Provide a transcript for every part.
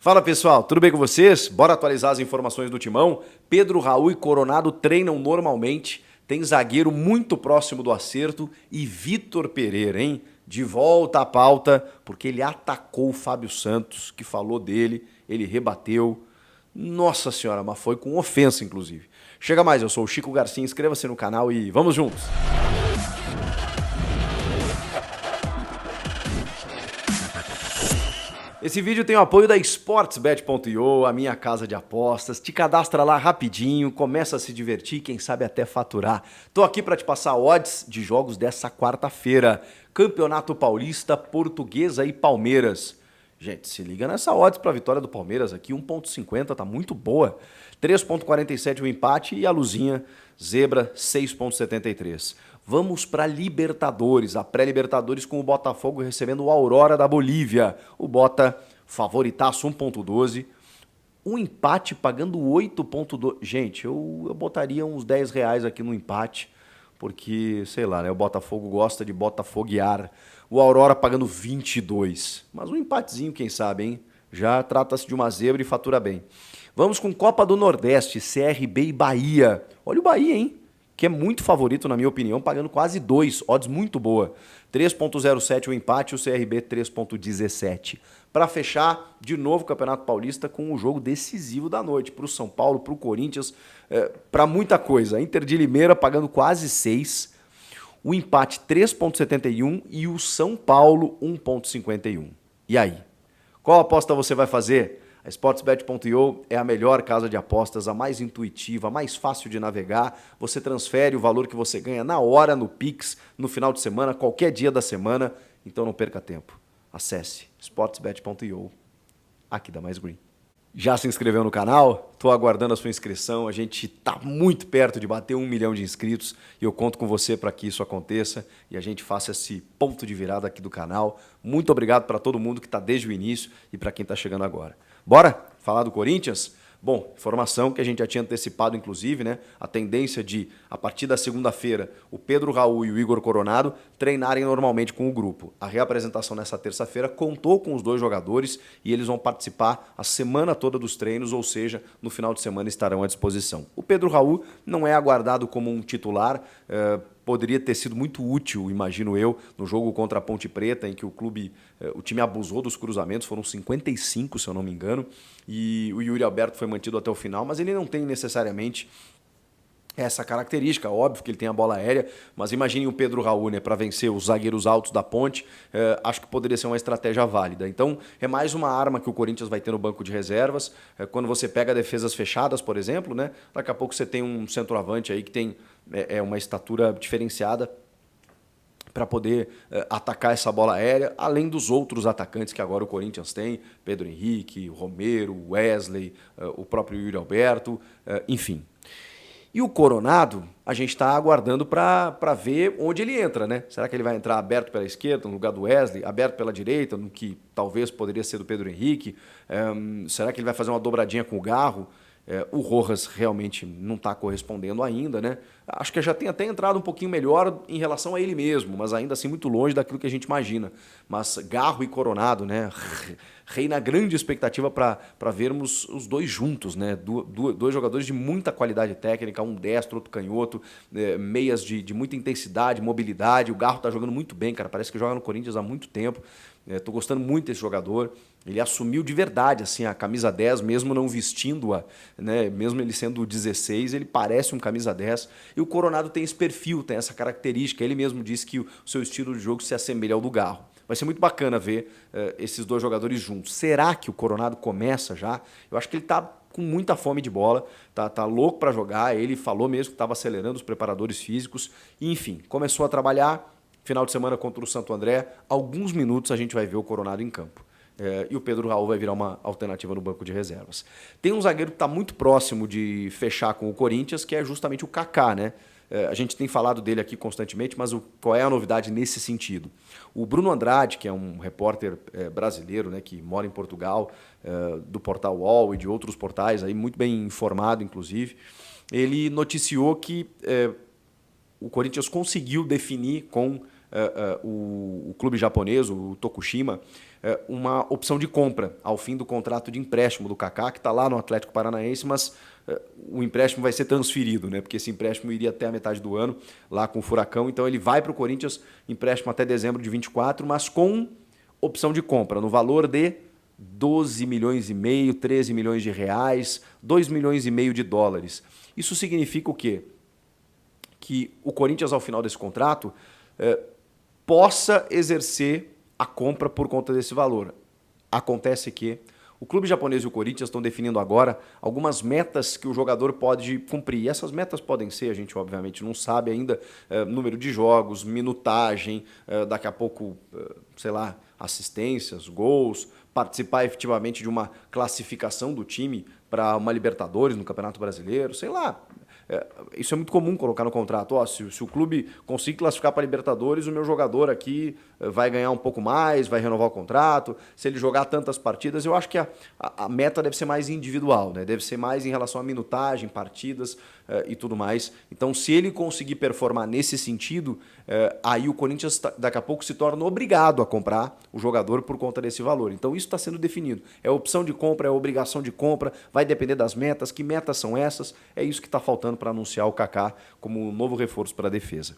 Fala pessoal, tudo bem com vocês? Bora atualizar as informações do Timão? Pedro Raul e Coronado treinam normalmente, tem zagueiro muito próximo do acerto e Vitor Pereira, hein? De volta à pauta, porque ele atacou o Fábio Santos, que falou dele, ele rebateu. Nossa senhora, mas foi com ofensa inclusive. Chega mais, eu sou o Chico Garcia, inscreva-se no canal e vamos juntos! Esse vídeo tem o apoio da SportsBet.io, a minha casa de apostas. Te cadastra lá rapidinho, começa a se divertir, quem sabe até faturar. Tô aqui para te passar odds de jogos dessa quarta-feira. Campeonato Paulista, Portuguesa e Palmeiras. Gente, se liga nessa odds para a vitória do Palmeiras aqui, 1.50, tá muito boa. 3.47 o empate e a luzinha zebra 6.73. Vamos para Libertadores, a pré-Libertadores com o Botafogo recebendo o Aurora da Bolívia. O Bota favoritaço 1.12, um empate pagando 8.2. Gente, eu botaria uns 10 reais aqui no empate, porque, sei lá, né, o Botafogo gosta de botafoguear. O Aurora pagando 22, mas um empatezinho, quem sabe, hein? Já trata-se de uma zebra e fatura bem. Vamos com Copa do Nordeste, CRB e Bahia. Olha o Bahia, hein? Que é muito favorito, na minha opinião, pagando quase 2, odds muito boa. 3.07 o empate e o CRB 3.17. Para fechar, de novo o Campeonato Paulista com o jogo decisivo da noite, para o São Paulo, para o Corinthians, para muita coisa. A Inter de Limeira pagando quase 6, o empate 3.71 e o São Paulo 1.51. E aí? Qual aposta você vai fazer? A SportsBet.io é a melhor casa de apostas, a mais intuitiva, a mais fácil de navegar. Você transfere o valor que você ganha na hora, no Pix, no final de semana, qualquer dia da semana. Então não perca tempo. Acesse SportsBet.io, aqui da Mais Green. Já se inscreveu no canal? Estou aguardando a sua inscrição. A gente está muito perto de bater 1 milhão de inscritos e eu conto com você para que isso aconteça e a gente faça esse ponto de virada aqui do canal. Muito obrigado para todo mundo que está desde o início e para quem está chegando agora. Bora falar do Corinthians? Bom, informação que a gente já tinha antecipado, inclusive, né? A tendência de, a partir da segunda-feira, o Pedro Raul e o Igor Coronado treinarem normalmente com o grupo. A reapresentação nessa terça-feira contou com os dois jogadores e eles vão participar a semana toda dos treinos, ou seja, no final de semana estarão à disposição. O Pedro Raul não é aguardado como um titular, poderia ter sido muito útil, imagino eu, no jogo contra a Ponte Preta, em que o time abusou dos cruzamentos, foram 55, se eu não me engano, e o Yuri Alberto foi mantido até o final, mas ele não tem necessariamente essa característica, óbvio que ele tem a bola aérea, mas imagine o Pedro Raul, né, para vencer os zagueiros altos da Ponte, acho que poderia ser uma estratégia válida. Então, é mais uma arma que o Corinthians vai ter no banco de reservas. Quando você pega defesas fechadas, por exemplo, né, daqui a pouco você tem um centroavante aí que tem uma estatura diferenciada para poder atacar essa bola aérea, além dos outros atacantes que agora o Corinthians tem, Pedro Henrique, Romero, Wesley, o próprio Yuri Alberto, enfim. E o Coronado, a gente está aguardando para ver onde ele entra, né? Será que ele vai entrar aberto pela esquerda, no lugar do Wesley, aberto pela direita, no que talvez poderia ser do Pedro Henrique? Será que ele vai fazer uma dobradinha com o Garro? O Rojas realmente não está correspondendo ainda, né? Acho que já tem até entrado um pouquinho melhor em relação a ele mesmo, mas ainda assim muito longe daquilo que a gente imagina. Mas Garro e Coronado, né? Reina grande expectativa para vermos os dois juntos, né? Dois jogadores de muita qualidade técnica, um destro, outro canhoto, meias de muita intensidade, mobilidade. O Garro está jogando muito bem, cara. Parece que joga no Corinthians há muito tempo. Estou gostando muito desse jogador. Ele assumiu de verdade assim, a camisa 10, mesmo não vestindo-a, né? Mesmo ele sendo 16, ele parece um camisa 10. E o Coronado tem esse perfil, tem essa característica. Ele mesmo disse que o seu estilo de jogo se assemelha ao do Garro. Vai ser muito bacana ver esses dois jogadores juntos. Será que o Coronado começa já? Eu acho que ele está com muita fome de bola, tá louco para jogar. Ele falou mesmo que estava acelerando os preparadores físicos. E, enfim, começou a trabalhar. Final de semana contra o Santo André, alguns minutos a gente vai ver o Coronado em campo. E o Pedro Raul vai virar uma alternativa no banco de reservas. Tem um zagueiro que está muito próximo de fechar com o Corinthians, que é justamente o Kaká, né? A gente tem falado dele aqui constantemente, mas qual é a novidade nesse sentido? O Bruno Andrade, que é um repórter brasileiro, né, que mora em Portugal, do portal UOL e de outros portais, aí, muito bem informado, inclusive, ele noticiou que o Corinthians conseguiu definir com o clube japonês, o Tokushima, uma opção de compra ao fim do contrato de empréstimo do Kaká, que está lá no Atlético Paranaense, mas o empréstimo vai ser transferido, né? Porque esse empréstimo iria até a metade do ano, lá com o Furacão. Então ele vai para o Corinthians, empréstimo até dezembro de 24, mas com opção de compra, no valor de 12 milhões e meio, 13 milhões de reais, 2 milhões e meio de dólares. Isso significa o quê? Que o Corinthians, ao final desse contrato, possa exercer a compra por conta desse valor. Acontece que o clube japonês e o Corinthians estão definindo agora algumas metas que o jogador pode cumprir. E essas metas podem ser, a gente obviamente não sabe ainda, número de jogos, minutagem, daqui a pouco, sei lá, assistências, gols, participar efetivamente de uma classificação do time para uma Libertadores no Campeonato Brasileiro, sei lá. Isso é muito comum colocar no contrato. Se o clube conseguir classificar para a Libertadores, o meu jogador aqui vai ganhar um pouco mais, vai renovar o contrato. Se ele jogar tantas partidas, eu acho que a meta deve ser mais individual, né? Deve ser mais em relação à minutagem, partidas e tudo mais. Então, se ele conseguir performar nesse sentido, aí o Corinthians daqui a pouco se torna obrigado a comprar o jogador por conta desse valor. Então, isso está sendo definido. É opção de compra, é obrigação de compra, vai depender das metas. Que metas são essas? É isso que está faltando para anunciar o Kaká como um novo reforço para a defesa.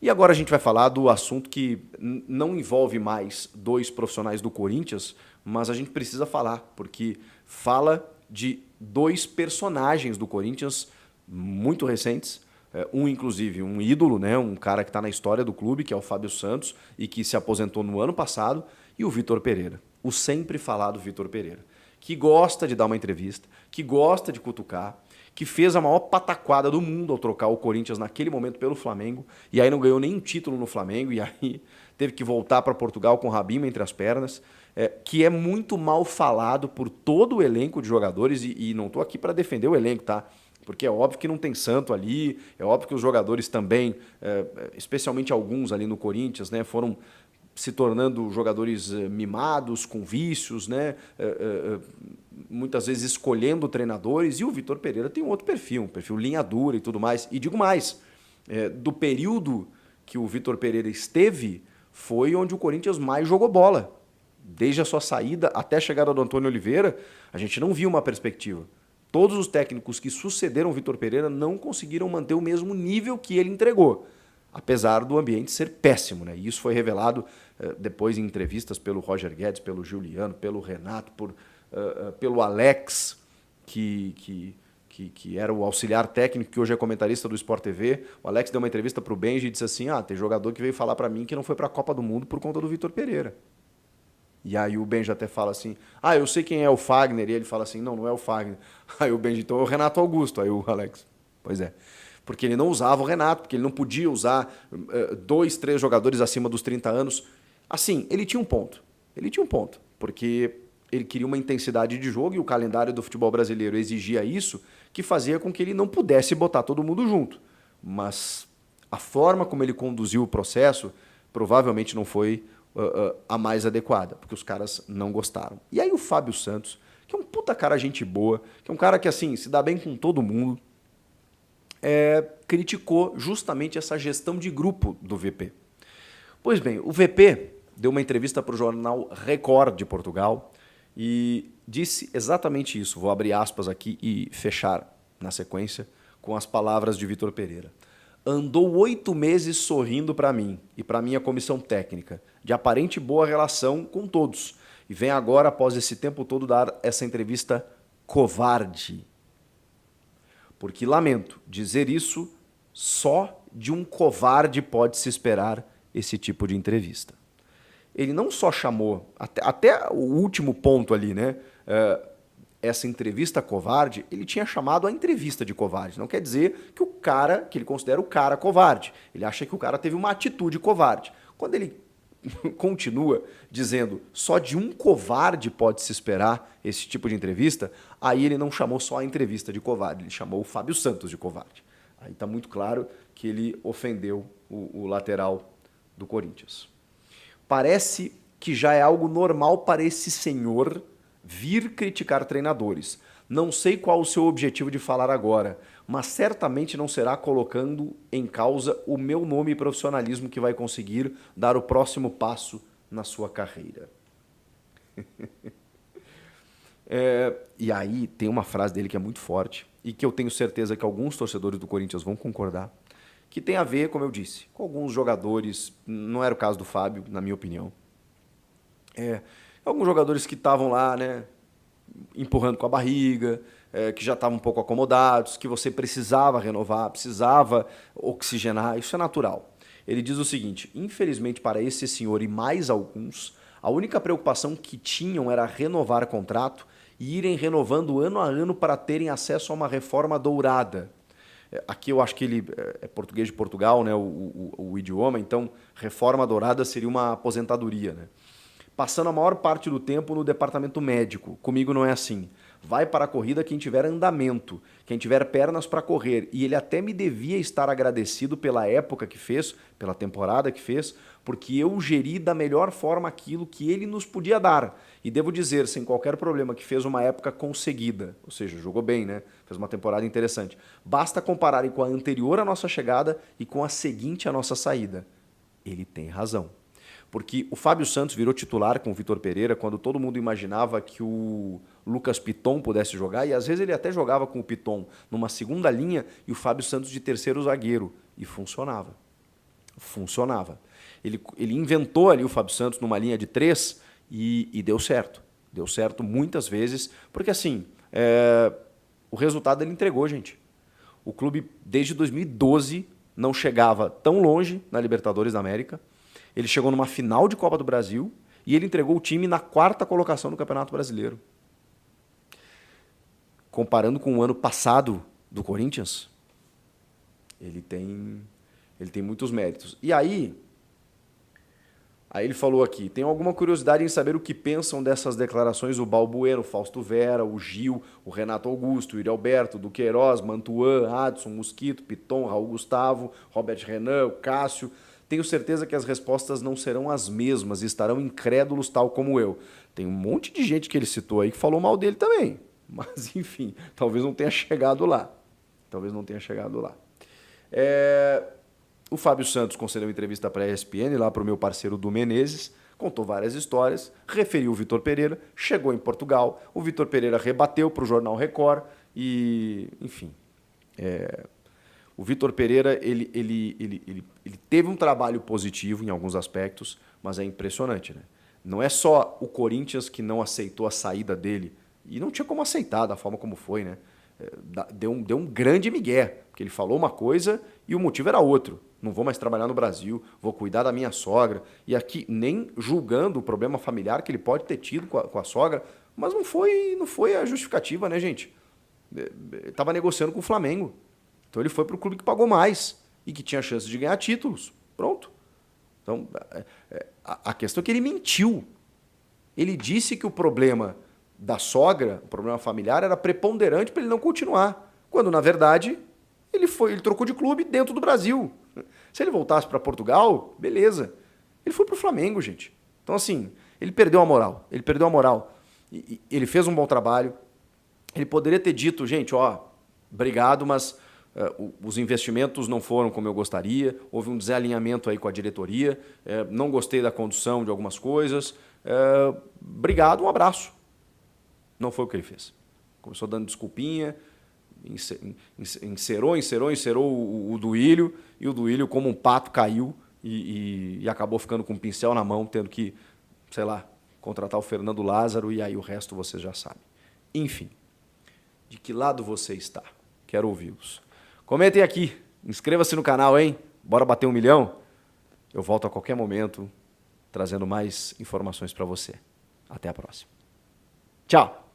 E agora a gente vai falar do assunto que não envolve mais dois profissionais do Corinthians, mas a gente precisa falar, porque fala de dois personagens do Corinthians muito recentes, inclusive um ídolo, né, um cara que está na história do clube, que é o Fábio Santos, e que se aposentou no ano passado, e o Vitor Pereira, o sempre falado Vitor Pereira, que gosta de dar uma entrevista, que gosta de cutucar, que fez a maior pataquada do mundo ao trocar o Corinthians naquele momento pelo Flamengo, e aí não ganhou nenhum título no Flamengo, e aí teve que voltar para Portugal com o rabinho entre as pernas, que é muito mal falado por todo o elenco de jogadores, e não estou aqui para defender o elenco, tá? Porque é óbvio que não tem santo ali, é óbvio que os jogadores também, especialmente alguns ali no Corinthians, né, foram se tornando jogadores mimados, com vícios, né? Muitas vezes escolhendo treinadores, e o Vitor Pereira tem um outro perfil, um perfil linha dura e tudo mais. E digo mais, do período que o Vitor Pereira esteve, foi onde o Corinthians mais jogou bola. Desde a sua saída até a chegada do Antônio Oliveira, a gente não viu uma perspectiva. Todos os técnicos que sucederam o Vitor Pereira não conseguiram manter o mesmo nível que ele entregou, apesar do ambiente ser péssimo, né? E isso foi revelado depois em entrevistas pelo Roger Guedes, pelo Juliano, pelo Renato, pelo Alex, que era o auxiliar técnico, que hoje é comentarista do Sport TV. O Alex deu uma entrevista para o Benji e disse assim, tem jogador que veio falar para mim que não foi para a Copa do Mundo por conta do Vitor Pereira. E aí o Benji até fala assim, eu sei quem é o Fagner, e ele fala assim, não é o Fagner. Aí o Benji, então é o Renato Augusto. Aí o Alex, pois é. Porque ele não usava o Renato, porque ele não podia usar 2, 3 jogadores acima dos 30 anos. Assim, ele tinha um ponto. Ele tinha um ponto, porque ele queria uma intensidade de jogo e o calendário do futebol brasileiro exigia isso, que fazia com que ele não pudesse botar todo mundo junto. Mas a forma como ele conduziu o processo provavelmente não foi a mais adequada, porque os caras não gostaram. E aí o Fábio Santos, que é um puta cara gente boa, que é um cara que assim se dá bem com todo mundo, criticou justamente essa gestão de grupo do VP. Pois bem, o VP deu uma entrevista para o jornal Record de Portugal e disse exatamente isso. Vou abrir aspas aqui e fechar na sequência com as palavras de Vitor Pereira. Andou 8 meses sorrindo para mim e para minha comissão técnica, de aparente boa relação com todos. E vem agora, após esse tempo todo, dar essa entrevista covarde. Porque, lamento dizer isso, só de um covarde pode se esperar esse tipo de entrevista. Ele não só chamou, até o último ponto ali, né? Essa entrevista covarde, ele tinha chamado a entrevista de covarde. Não quer dizer que que ele considera o cara covarde. Ele acha que o cara teve uma atitude covarde. Quando ele continua dizendo só de um covarde pode se esperar esse tipo de entrevista, aí ele não chamou só a entrevista de covarde, ele chamou o Fábio Santos de covarde. Aí está muito claro que ele ofendeu o lateral do Corinthians. Parece que já é algo normal para esse senhor vir criticar treinadores. Não sei qual o seu objetivo de falar agora, mas certamente não será colocando em causa o meu nome e profissionalismo que vai conseguir dar o próximo passo na sua carreira. E aí tem uma frase dele que é muito forte e que eu tenho certeza que alguns torcedores do Corinthians vão concordar, que tem a ver, como eu disse, com alguns jogadores, não era o caso do Fábio, na minha opinião. Alguns jogadores que estavam lá, né, empurrando com a barriga, que já estavam um pouco acomodados, que você precisava renovar, precisava oxigenar, isso é natural. Ele diz o seguinte: infelizmente para esse senhor e mais alguns, a única preocupação que tinham era renovar contrato e irem renovando ano a ano para terem acesso a uma reforma dourada. Aqui eu acho que ele é português de Portugal, né, o idioma, então reforma dourada seria uma aposentadoria, né? Passando a maior parte do tempo no departamento médico. Comigo não é assim. Vai para a corrida quem tiver andamento, quem tiver pernas para correr. E ele até me devia estar agradecido pela época que fez, pela temporada que fez, porque eu geri da melhor forma aquilo que ele nos podia dar. E devo dizer, sem qualquer problema, que fez uma época conseguida. Ou seja, jogou bem, né? Fez uma temporada interessante. Basta compararem com a anterior à nossa chegada e com a seguinte à nossa saída. Ele tem razão. Porque o Fábio Santos virou titular com o Vitor Pereira quando todo mundo imaginava que o Lucas Piton pudesse jogar, e às vezes ele até jogava com o Piton numa segunda linha e o Fábio Santos de terceiro zagueiro, e funcionava. Funcionava. Ele inventou ali o Fábio Santos numa linha de 3 e deu certo. Deu certo muitas vezes, porque assim, o resultado ele entregou, gente. O clube, desde 2012, não chegava tão longe na Libertadores da América. Ele chegou numa final de Copa do Brasil e ele entregou o time na 4ª colocação do Campeonato Brasileiro. Comparando com o ano passado do Corinthians, ele tem muitos méritos. E aí ele falou aqui: tem alguma curiosidade em saber o que pensam dessas declarações o Balbueno, o Fausto Vera, o Gil, o Renato Augusto, o Yuri Alberto, Duqueiroz, Mantuan, Adson, Mosquito, Piton, Raul Gustavo, Robert Renan, o Cássio. Tenho certeza que as respostas não serão as mesmas e estarão incrédulos tal como eu. Tem um monte de gente que ele citou aí que falou mal dele também. Mas, enfim, talvez não tenha chegado lá. O Fábio Santos concedeu entrevista para a ESPN, lá para o meu parceiro Du Menezes, contou várias histórias, referiu o Vitor Pereira, chegou em Portugal, o Vitor Pereira rebateu para o Jornal Record e, enfim... O Vitor Pereira, ele teve um trabalho positivo em alguns aspectos, mas é impressionante, né? Não é só o Corinthians que não aceitou a saída dele, e não tinha como aceitar da forma como foi, né? Deu um grande migué, porque ele falou uma coisa e o motivo era outro. Não vou mais trabalhar no Brasil, vou cuidar da minha sogra. E aqui, nem julgando o problema familiar que ele pode ter tido com a sogra, mas não foi a justificativa, né, gente? Ele estava negociando com o Flamengo. Então ele foi para o clube que pagou mais e que tinha chance de ganhar títulos. Pronto. Então, a questão é que ele mentiu. Ele disse que o problema da sogra, o problema familiar, era preponderante para ele não continuar. Quando, na verdade, ele trocou de clube dentro do Brasil. Se ele voltasse para Portugal, beleza. Ele foi para o Flamengo, gente. Então, assim, ele perdeu a moral. Ele fez um bom trabalho. Ele poderia ter dito, gente, obrigado, mas... os investimentos não foram como eu gostaria, houve um desalinhamento aí com a diretoria, não gostei da condução de algumas coisas, obrigado, um abraço. Não foi o que ele fez. Começou dando desculpinha, encerou o Duílio, e o Duílio, como um pato, caiu e acabou ficando com um pincel na mão, tendo que, sei lá, contratar o Fernando Lázaro, e aí o resto vocês já sabem. Enfim, de que lado você está? Quero ouvi-los. Comentem aqui, inscreva-se no canal, hein? Bora bater 1 milhão? Eu volto a qualquer momento, trazendo mais informações para você. Até a próxima. Tchau!